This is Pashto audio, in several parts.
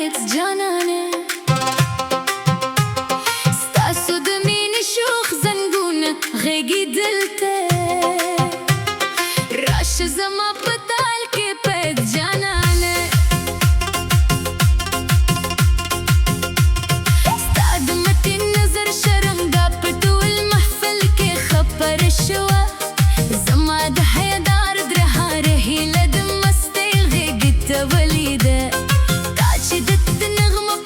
پيت جانانه ستاسو د مینې شوخ زنګونه غېږې دلته راشه زما په تال کې پيت جانانه ستا د متې نظر شرمګا په ټول محفل کې خپره شوه زما د حیادار درهاره هیله د مستۍ غېږې ته ولیده تا چې د نغمه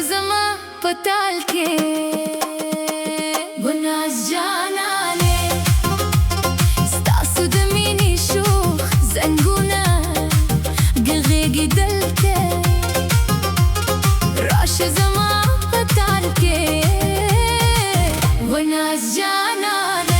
زما پتال کې وناز جانانه ستاسو د مینې شوخ زنګونه ږغېږي دلته راشه زما پتال کې وناز جانانه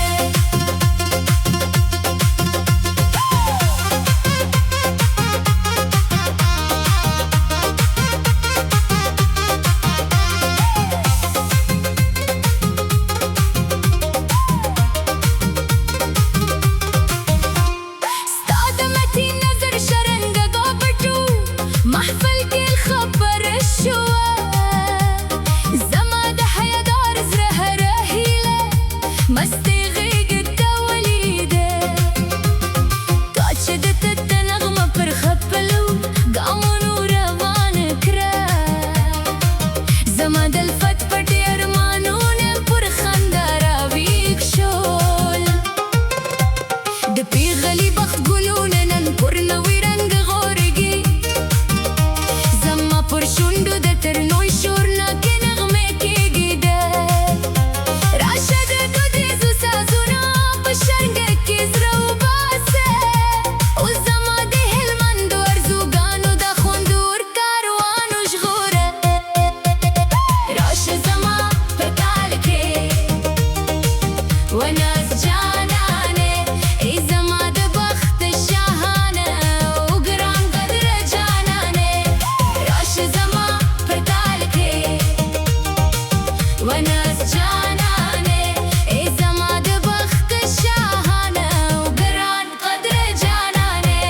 محفل کې خبر شوه زما د حیادار زړه هره هیله مستې غېږې ته ولیده تا چې د تته نغمه پر خپلو ګامونو روانه کړه زما د الفت پټې ارمانونه پر خندا راویښ شول د پیغلي بخت ګلونه نن پر نوي رنګ غورځي پر شونډو د ترنوی شور ناکې نغمې کېږي ده راشه د دودیزو سازونو په شرنګه کې زړه وباسه اوس زما د هلمندو ارزوګانو د خوندور کاروانو ژغوره راشه زما په تال کې وناز جانانه ای زما د بخت شاهانه او ګران قدره جانانه زما پتال کې وناز جانانه ای زما د بخت شاهانه او ګران قدر جانانه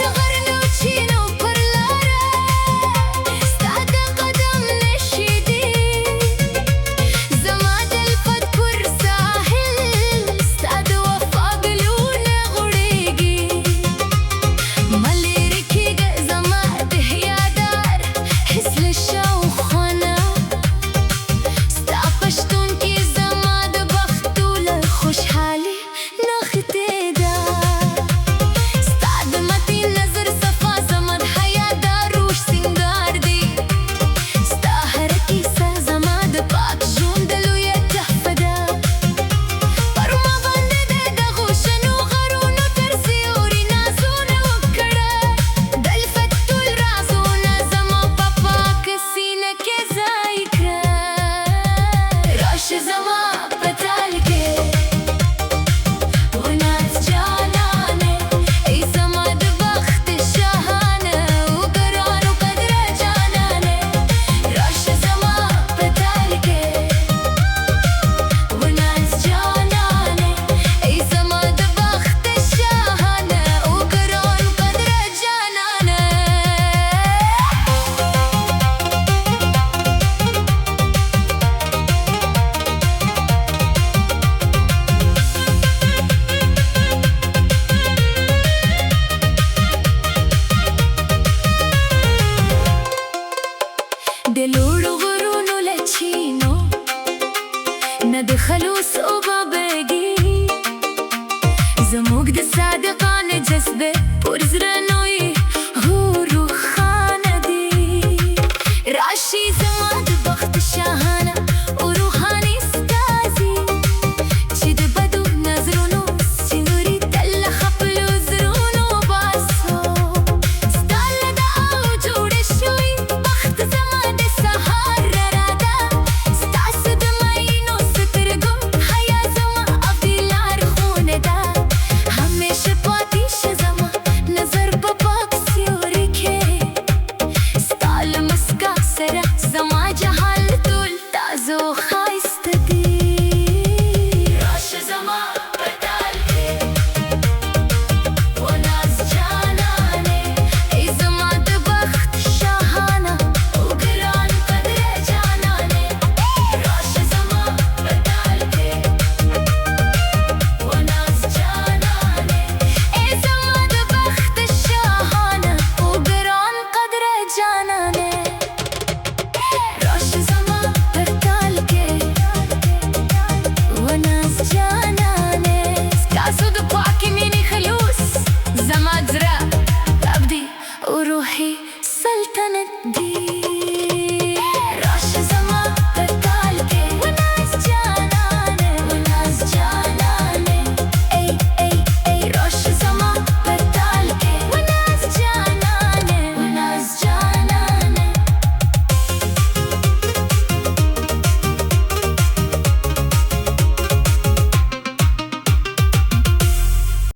د غرنو چینو پر لاره ستا د قدم نښې دي زما د الفت پر ساحل ستا د وفا ګلونه غوړېږي مه لرې کېږه زما د حیادار حس له شاوخوا نه ستا په شتون کې زما د بخت ټوله خوشحالي نغښتې ده ستا د متین نظر صفا زما د حیادار روح سینګار دی ستا هره کیسه زما د پاک ژوند لویه تحفه ده پر ما باندې د دغو شنو غرونو تر سیوري نازونه وکړه د الفت ټول رازونه زما په پاکه سینه کې ځای کړه راشه زما په تال کې وناز جانانه ای زما د بخت شاهانه او ګرانو قدره جانانه راشه زما په تال کې وناز جانانه ای زما د بخت شاهانه او ګرانو قدره جانانه د لوړو غرونو له چینو نه د خلوص اوبه بهیږي زموږ د صادقانه جذبې پر زړه نور